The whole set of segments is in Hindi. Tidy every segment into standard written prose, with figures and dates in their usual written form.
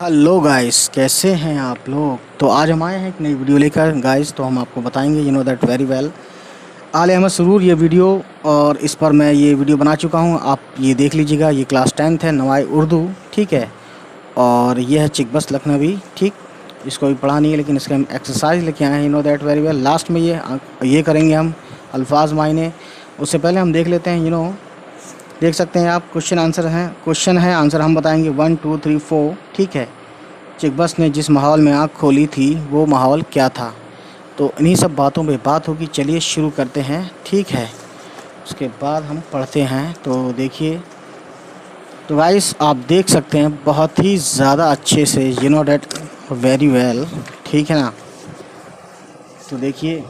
हेलो गाइस, कैसे हैं आप लोग। तो आज हम आए हैं एक नई वीडियो लेकर गाइस। तो हम आपको बताएंगे you know that very well आले अहमद सरूर ये वीडियो। और इस पर मैं ये वीडियो बना चुका हूँ, आप ये देख लीजिएगा। ये क्लास 10th है, नवाई उर्दू, ठीक है। और ये है चिकबस्त लखनवी, ठीक। इसको भी पढ़ा नहीं है, लेकिन इसके हम एक्सरसाइज लेके आए हैं, you know that very well. Last में ये करेंगे हम अल्फाज मायने। उससे पहले हम देख लेते हैं, देख सकते हैं आप। क्वेश्चन है, आंसर हम बताएंगे 1 2 3 4, ठीक है। चिकबस्त ने जिस माहौल में आँख खोली थी वो माहौल क्या था। तो इन्हीं सब बातों पे बात होगी। चलिए शुरू करते हैं, ठीक है। उसके बाद हम पढ़ते हैं। तो देखिए, तो गाइस आप देख सकते हैं बहुत ही ज़्यादा अच्छे से, you know that very well, ठीक है ना। तो देखिए,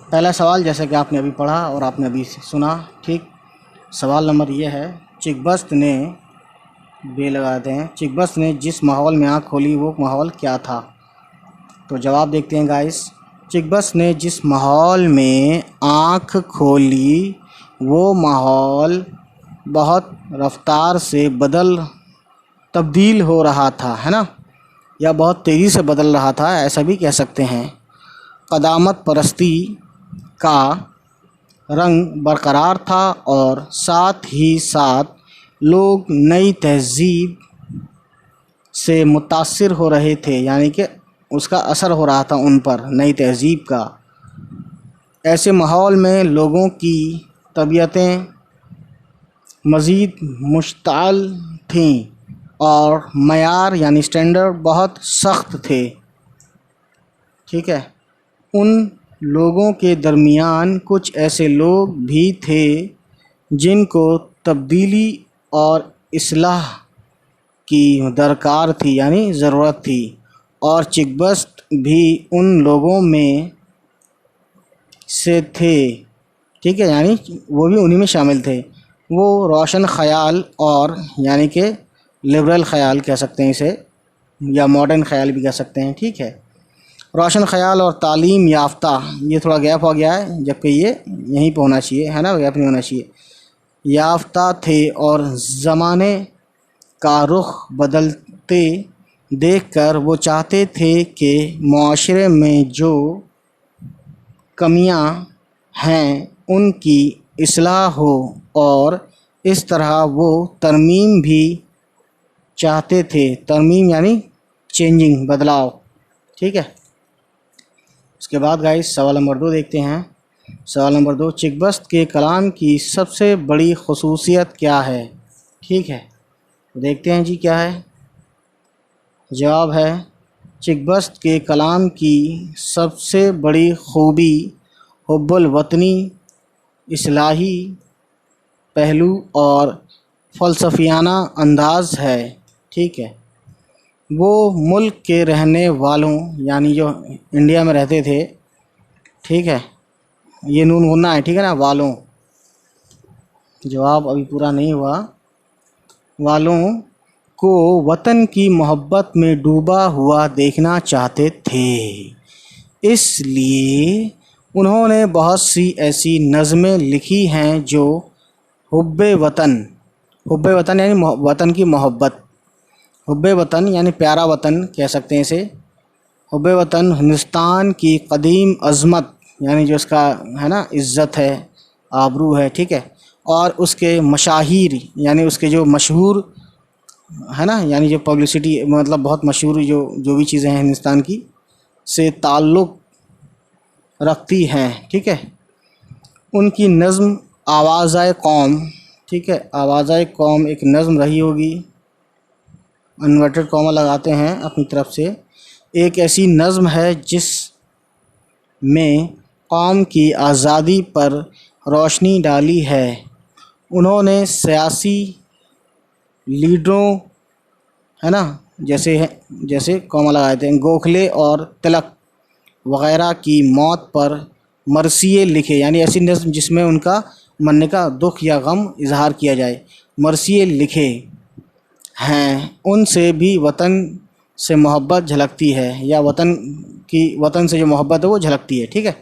पहला सवाल जैसे कि आपने अभी पढ़ा और आपने अभी सुना, ठीक। सवाल नंबर ये है, चिकबस्त ने लगाते हैं, चिकबस्त ने जिस माहौल में आँख खोली वो माहौल क्या था। तो जवाब देखते हैं गाइस। चिकबस्त ने जिस माहौल में आँख खोली वो माहौल बहुत रफ्तार से तब्दील हो रहा था, है ना, या बहुत तेज़ी से बदल रहा था, ऐसा भी कह सकते हैं। क़दामत परस्ती का रंग बरकरार था और साथ ही साथ लोग नई तहज़ीब से मुतासिर हो रहे थे, यानी कि उसका असर हो रहा था उन पर, नई तहज़ीब का। ऐसे माहौल में लोगों की तबीयतें मज़ीद मुश्ताल थीं और मयार यानी स्टैंडर्ड बहुत सख्त थे, ठीक है। उन लोगों के दरमियान कुछ ऐसे लोग भी थे जिनको तब्दीली और इस्लाह की दरकार थी, यानी ज़रूरत थी। और चिकबस्त भी उन लोगों में से थे, ठीक है, यानी वो भी उन्हीं में शामिल थे। वो रोशन ख़याल और यानी कि लिबरल ख़याल कह सकते हैं इसे, या मॉडर्न ख़याल भी कह सकते हैं, ठीक है। रोशन ख़याल और तालीम याफ्ता, ये थोड़ा गैप हो गया है, जबकि ये यहीं पे होना चाहिए, है ना, गैप नहीं होना चाहिए। याफ्ता थे और ज़माने का रुख बदलते देखकर वो चाहते थे कि मुआशरे में जो कमियां हैं उनकी इस्लाह हो, और इस तरह वो तरमीम भी चाहते थे। तरमीम यानी चेंजिंग, बदलाव, ठीक है। उसके बाद गाइस सवाल नंबर 2 देखते हैं। सवाल नंबर 2, चिकबस्त के कलाम की सबसे बड़ी खसूसियत क्या है, ठीक है। तो देखते हैं जी क्या है। जवाब है, चिकबस्त के कलाम की सबसे बड़ी खूबी हुब्बुल वतनी, इस्लाही पहलू और फ़लसफ़ियाना अंदाज़ है, ठीक है। वो मुल्क के रहने वालों, यानी जो इंडिया में रहते थे, ठीक है, ये नून गुन्ना है, ठीक है ना, वालों, जवाब अभी पूरा नहीं हुआ, वालों को वतन की मोहब्बत में डूबा हुआ देखना चाहते थे। इसलिए उन्होंने बहुत सी ऐसी नज़में लिखी हैं जो हुब्बे वतन यानी वतन की मोहब्बत, हुब्बे वतन यानी प्यारा वतन कह सकते हैं इसे। हुब्बे वतन हिंदुस्तान की कदीम अज़मत, यानी जो उसका है ना इज़्ज़त है, आबरू है, ठीक है। और उसके मशाहिर यानी उसके जो मशहूर है ना, यानी जो पब्लिसिटी, मतलब बहुत मशहूर जो भी चीज़ें हैं हिंदुस्तान की से ताल्लुक़ रखती हैं, ठीक है। उनकी नज़्म आवाज़ाए कौम, ठीक है, आवाज़ाए कौम एक नज़्म रही होगी, इन्वर्टेड कॉमा लगाते हैं अपनी तरफ से। एक ऐसी नज़्म है जिस में कौम की आज़ादी पर रोशनी डाली है। उन्होंने सियासी लीडरों, है ना, जैसे कॉमा लगाए थे, गोखले और तिलक वग़ैरह की मौत पर मरसिए लिखे, यानी ऐसी नज़्म जिसमें उनका मरने का दुख या गम इजहार किया जाए, मरसिए लिखे हैं। उनसे भी वतन से मोहब्बत झलकती है, या वतन से जो मोहब्बत है वो झलकती है, ठीक है,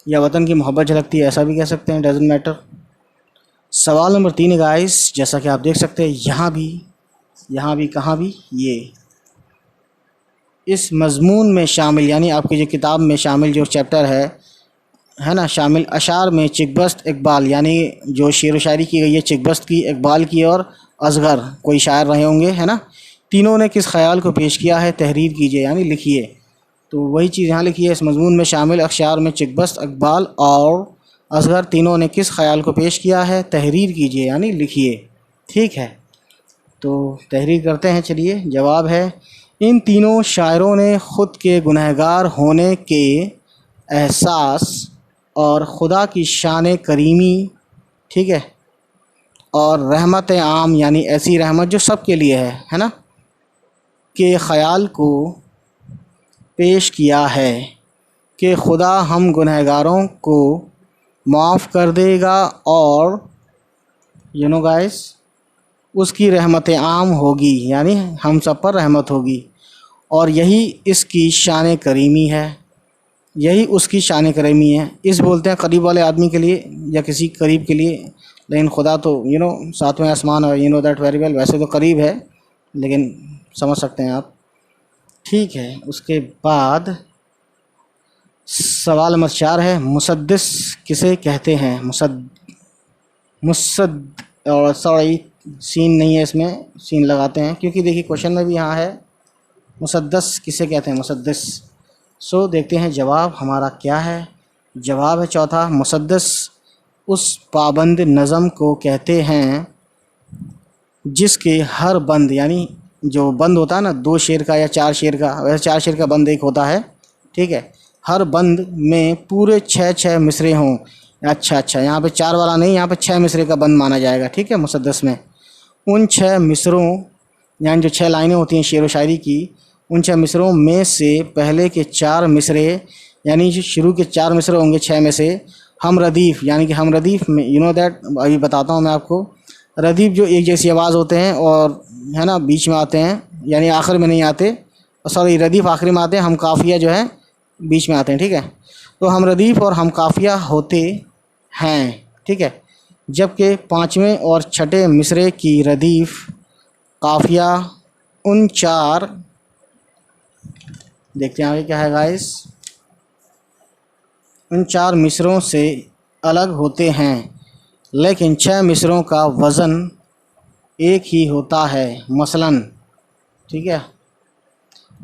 या वतन की मोहब्बत झलकती है, ऐसा भी कह सकते हैं, डजेंट मैटर। सवाल नंबर 3 है गाइस, जैसा कि आप देख सकते हैं यहाँ भी कहाँ भी ये इस मज़मून में शामिल, यानी आपकी जो किताब में शामिल जो चैप्टर है ना, शामिल अशार में चिकबस्त इकबाल, यानी जो शेर व शायरी की गई है चिकबस्त की, इकबाल की और असगर कोई शायर रहे होंगे, है ना, तीनों ने किस ख्याल को पेश किया है, तहरीर कीजिए यानी लिखिए। तो वही चीज़ यहाँ लिखी है, इस मज़मून में शामिल अशार में चिकबस्त इकबाल और असगर तीनों ने किस ख्याल को पेश किया है, तहरीर कीजिए यानी लिखिए। ठीक है, तो तहरीर करते हैं। चलिए, जवाब है इन तीनों शायरों ने ख़ुद के गुनहगार होने के एहसास और खुदा की शान करीमी, ठीक है, और रहमत आम यानी ऐसी रहमत जो सब के लिए है ना, के ख़याल को पेश किया है कि खुदा हम गुनहगारों को माफ़ कर देगा और यू नो गाइस उसकी रहमत आम होगी, यानी हम सब पर रहमत होगी, और यही इसकी शान करीमी है, यही उसकी शान करीमी है। इस बोलते हैं करीब वाले आदमी के लिए या किसी करीब के लिए, लेकिन खुदा तो सातवें आसमान और दैट वेरी वेल, वैसे तो करीब है लेकिन समझ सकते हैं आप। ठीक है, उसके बाद सवाल नंबर 4 है, मुसद्दिस किसे कहते हैं? और सॉरी सीन नहीं है इसमें, सीन लगाते हैं क्योंकि देखिए क्वेश्चन में भी यहाँ है मुसद्दस किसे कहते हैं, मुसद्दिस। सो देखते हैं जवाब हमारा क्या है। जवाब है चौथा, मुसद्दस उस पाबंद नज़म को कहते हैं जिसके हर बंद, यानी जो बंद होता है ना 2 शेर का या 4 शेर का, वैसे 4 शेर का बंद एक होता है, ठीक है, हर बंद में पूरे 6 मिसरे हों। अच्छा, यहाँ पे 4 वाला नहीं, यहाँ पे 6 मिसरे का बंद माना जाएगा, ठीक है, मुसद्दस में। उन 6 मिसरों यानी जो 6 लाइनें होती हैं शेर व शायरी की, उन 6 मिसरों में से पहले के 4 मिसरे यानी जो शुरू के 4 मिसरे होंगे 6 में से हम रदीफ़, यानी कि हम रदीफ़ में दैट अभी बताता हूँ मैं आपको। रदीफ़ जो एक जैसी आवाज़ होते हैं और है ना बीच में आते हैं, यानी आखिर में नहीं आते, सॉरी रदीफ़ आखिरी में आते हैं, हम काफ़िया जो है बीच में आते हैं, ठीक है। तो हम रदीफ़ और हम काफ़िया होते हैं, ठीक है, जबकि 5वें और 6ठे मिसरे की रदीफ़ काफ़िया उन 4, देखते हैं आगे क्या है गाइस, उन 4 मिसरों से अलग होते हैं, लेकिन 6 मिसरों का वज़न एक ही होता है। मसलन, ठीक है,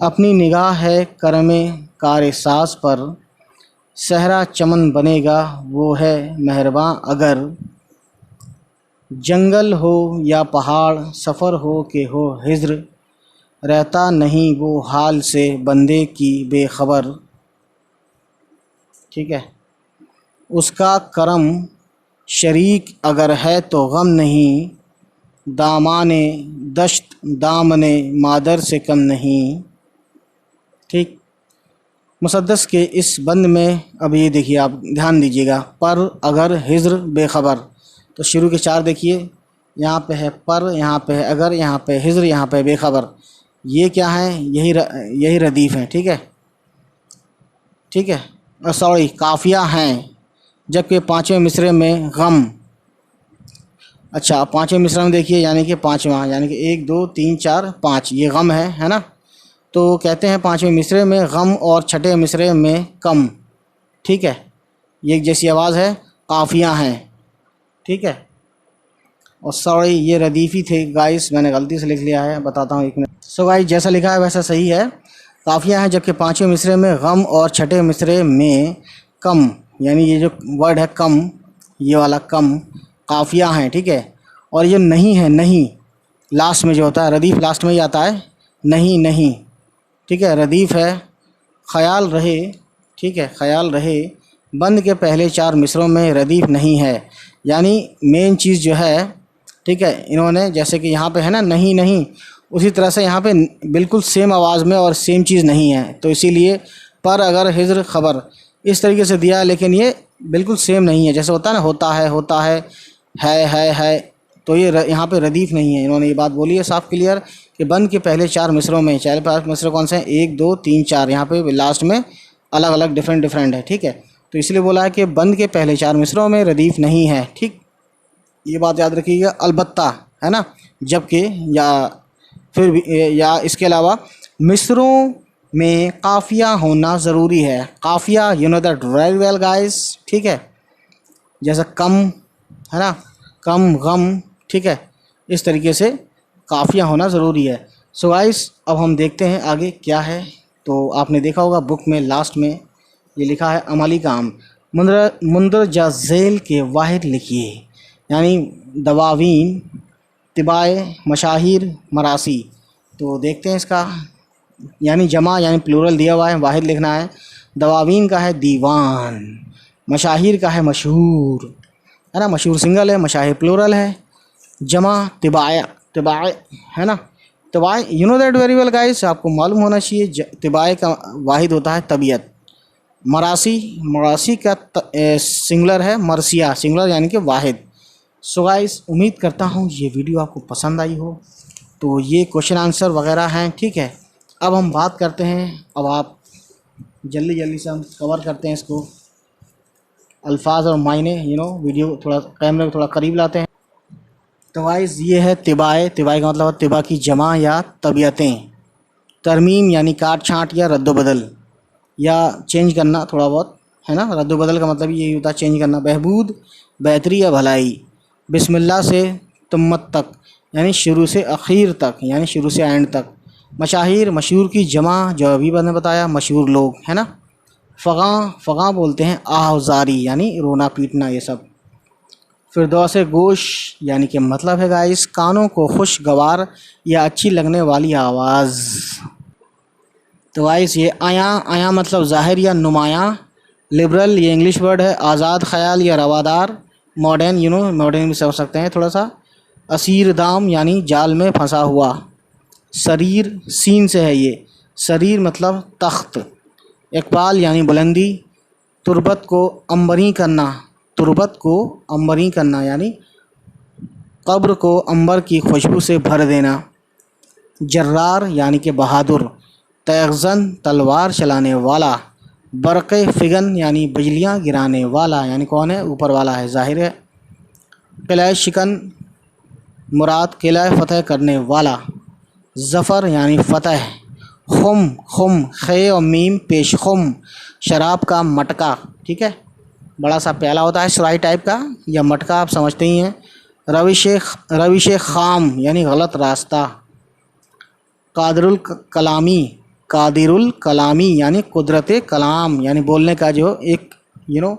अपनी निगाह है करमे कार सास पर, सहरा चमन बनेगा वो है मेहरबां अगर, जंगल हो या पहाड़ सफ़र हो के हो हिज्र, रहता नहीं वो हाल से बंदे की बेखबर, ठीक है, उसका करम शरीक अगर है तो गम नहीं, दामाने दश्त दामने मादर से कम नहीं। ठीक, मुसद्दस के इस बंद में अब ये देखिए आप ध्यान दीजिएगा, पर अगर हिज्र बेखबर, तो शुरू के 4 देखिए, यहाँ पे है पर, यहाँ पे है अगर, यहाँ पे हिज्र, यहाँ पे बेखबर, ये क्या है, यही रदीफ़ है, ठीक है, ठीक है, सॉरी काफ़िया हैं, जबकि 5वें मिसरे में गम। अच्छा, 5वें मिसरे में देखिए, यानी कि 5वां, यानी कि 1 2 3 4 5 ये गम है ना, तो कहते हैं 5वें मिसरे में गम और 6ठे मिसरे में कम, ठीक है, ये एक जैसी आवाज़ है, काफ़िया हैं, ठीक है, और सॉरी ये रदीफ़ी थे गाइस, मैंने गलती से लिख लिया है, बताता हूँ 1 मिनट। सो गाइस जैसा लिखा है वैसा सही है, काफ़िया हैं, जबकि 5वें मिसरे में गम और 6ठे मिसरे में कम, यानी ये जो वर्ड है कम, ये वाला कम, काफ़िया हैं, ठीक है, और ये नहीं है, नहीं लास्ट में जो होता है, रदीफ़ लास्ट में ही आता है, नहीं, ठीक है, रदीफ़ है, ख्याल रहे, ठीक है, ख्याल रहे बंद के पहले 4 मिसरों में रदीफ़ नहीं है, यानी मेन चीज़ जो है, ठीक है, इन्होंने जैसे कि यहाँ पे है ना नहीं, उसी तरह से यहाँ पे बिल्कुल सेम आवाज़ में और सेम चीज़ नहीं है, तो इसीलिए पर अगर हिज्र खबर इस तरीके से दिया, लेकिन ये बिल्कुल सेम नहीं है, जैसे होता है ना होता है, तो ये यहाँ पे रदीफ़ नहीं है। इन्होंने ये बात बोली है साफ़ क्लियर कि बंद के पहले 4 मिसरों में, 4 मिसरे कौन से हैं, 1 2 3 4, यहाँ पे लास्ट में अलग अलग डिफरेंट है, ठीक है, तो इसलिए बोला है कि बंद के पहले 4 मिसरों में रदीफ़ नहीं है। ठीक, ये बात याद रखिएगा, अलबत्ता, है ना। जबकि या फिर भी या इसके अलावा मिसरों में काफिया होना ज़रूरी है। काफिया, you know that very well guys, ठीक है। जैसे कम, है ना, कम गम, ठीक है, इस तरीके से काफिया होना ज़रूरी है। सो गाइस, अब हम देखते हैं आगे क्या है। तो आपने देखा होगा बुक में लास्ट में ये लिखा है अमली काम, मुंदरजा झेल के वाहिद लिखिए, यानी दवावीन, तिबाए, मशाहिर, मरासी। तो देखते हैं इसका, यानी जमा यानी प्लूरल दिया हुआ है, वाहिद लिखना है। दवावीन का है दीवान, मशाहिर का है मशहूर, है ना, मशहूर सिंगल है, मशाहिर प्लूरल है। जमा तिबाया, तिबाए, है ना, तिबाए, you know that very well guys, आपको मालूम होना चाहिए। तिबाए का वाहिद होता है तबीयत। मरासी, मरासी का सिंगुलर है मरसिया, सिंगुलर यानी कि वाहिद। सो गाइस, उम्मीद करता हूँ ये वीडियो आपको पसंद आई हो। तो ये क्वेश्चन आंसर वगैरह हैं, ठीक है। अब हम बात करते हैं, अब आप जल्दी जल्दी से हम कवर करते हैं इसको, अल्फाज और मायने, यू नो, वीडियो थोड़ा कैमरे को थोड़ा करीब लाते हैं। तो गाइस, ये है तिबाए, तिबाए का मतलब है तिबा की जमा या तबीयतें। तरमीम यानी काट छाँट या रद्दोबदल या चेंज करना थोड़ा बहुत, है ना। रद्दोबदल का मतलब ये होता है चेंज करना। बहबूद, बेहतरी या भलाई। बिस्मिल्लाह से तुम्मत तक, यानी शुरू से आखिर तक, यानी शुरू से एंड तक। मशाहिर, मशहूर की जमा, जो अभी मैंने बताया, मशहूर लोग, है ना। फ़ग़ा, फ़ग़ा बोलते हैं आहज़ारी, यानी रोना पीटना, ये सब। फिरदौस गोश यानी कि मतलब है गाइस कानों को खुशगवार या अच्छी लगने वाली आवाज़। तो गाइस, ये आया, आया मतलब ज़ाहिर या नुमायाँ। लिबरल, ये इंग्लिश वर्ड है। आज़ाद ख्याल या रवादार। मॉडर्न, यू नो, मॉडर्न भी समझ सकते हैं थोड़ा सा। असीर दाम यानी जाल में फंसा हुआ। शरीर, सीन से है ये, शरीर मतलब तख्त। इकबाल यानी बुलंदी। तुरबत को अंबरी करना, तुरबत को अंबरी करना यानी कब्र को अंबर की खुशबू से भर देना। जर्रार यानी कि बहादुर। तैगज़न, तलवार चलाने वाला। बरक़ फ़िगन यानी बिजलियाँ गिराने वाला, यानी कौन है, ऊपर वाला है, ज़ाहिर है। किला शिकन, मुराद किला फ़तह करने वाला। ज़फ़र यानी फ़तह। खुम, खुम, खे और मीम पेश, खुम शराब का मटका, ठीक है, बड़ा सा प्याला होता है सुराही टाइप का, या मटका आप समझते ही हैं। रविश खाम यानी गलत रास्ता। कादिरुल कलामी, कादिरुल कलामी यानी कुदरत कलाम, यानी बोलने का जो एक, यू नो,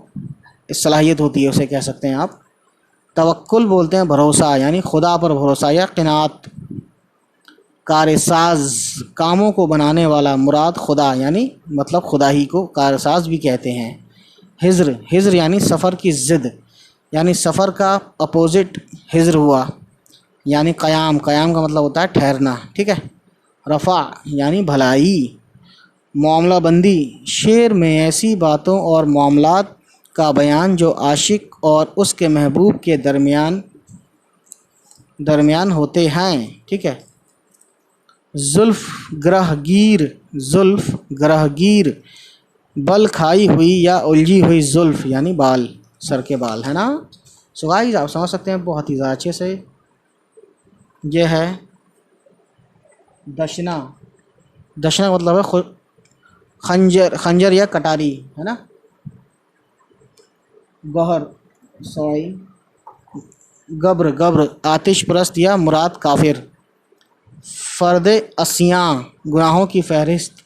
सलाहियत होती है, उसे कह सकते हैं आप। तवक्कुल बोलते हैं भरोसा, यानी खुदा पर भरोसा या क़नाअत। कारसाज, कामों को बनाने वाला, मुराद खुदा, यानी मतलब खुदा ही को कारसाज भी कहते हैं। हिज्र, हिज्र यानी सफ़र की ज़िद, यानी सफ़र का अपोजिट हिज्र हुआ, यानी क़याम, क़याम का मतलब होता है ठहरना, ठीक है। रफ़ा यानी भलाई। मामला बंदी, शेर में ऐसी बातों और मामलात का बयान जो आशिक और उसके महबूब के दरमियान होते हैं, ठीक है। जुल्फ़ ग्रहगीर, जुल्फ़ ग्रहगीर, बल खाई हुई या उलझी हुई जुल्फ़ यानी बाल, सर के बाल, है ना। सो गाइस, आप समझ सकते हैं बहुत ही ज़्यादा अच्छे से। यह है दशना, दशना मतलब है खंजर, खंजर या कटारी, है ना। गहर, सॉरी, गब्र, गब्र आतिश परस्त या मुराद काफिर। फ़र्द असियाँ, गुनाहों की फहरिस्त।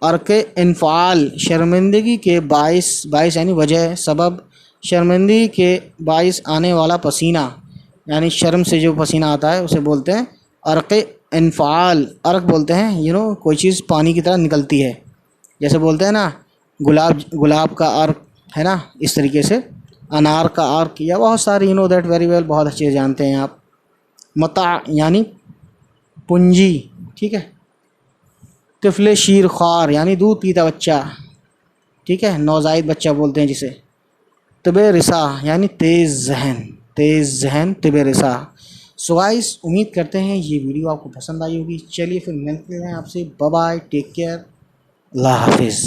अर्के इन्फ़ाल, शर्मिंदगी के बाइस, बाइस यानी वजह, सबब, शर्मिंदगी के बाइस आने वाला पसीना, यानी शर्म से जो पसीना आता है उसे बोलते हैं अर्के इन्फ़ाल। अर्क बोलते हैं, यू नो, कोई चीज़ पानी की तरह निकलती है, जैसे बोलते हैं ना गुलाब, गुलाब का अर्क, है ना, इस तरीके से। अनार का अर्क, या बहुत सारी, you know that very well, बहुत अच्छे जानते हैं आप। मता यानी पूंजी, ठीक है। तिफ़ले शीर ख्वार यानी दूध पीता बच्चा, ठीक है, नौज़ायद बच्चा बोलते हैं जिसे। तिबे रिसा यानी तेज़ जहन, तेज़ जहन, तिबे रिसा। सो गाइस, उम्मीद करते हैं ये वीडियो आपको पसंद आई होगी। चलिए फिर मिलते हैं आपसे, बाय बाय, टेक केयर, अल्लाह हाफिज़।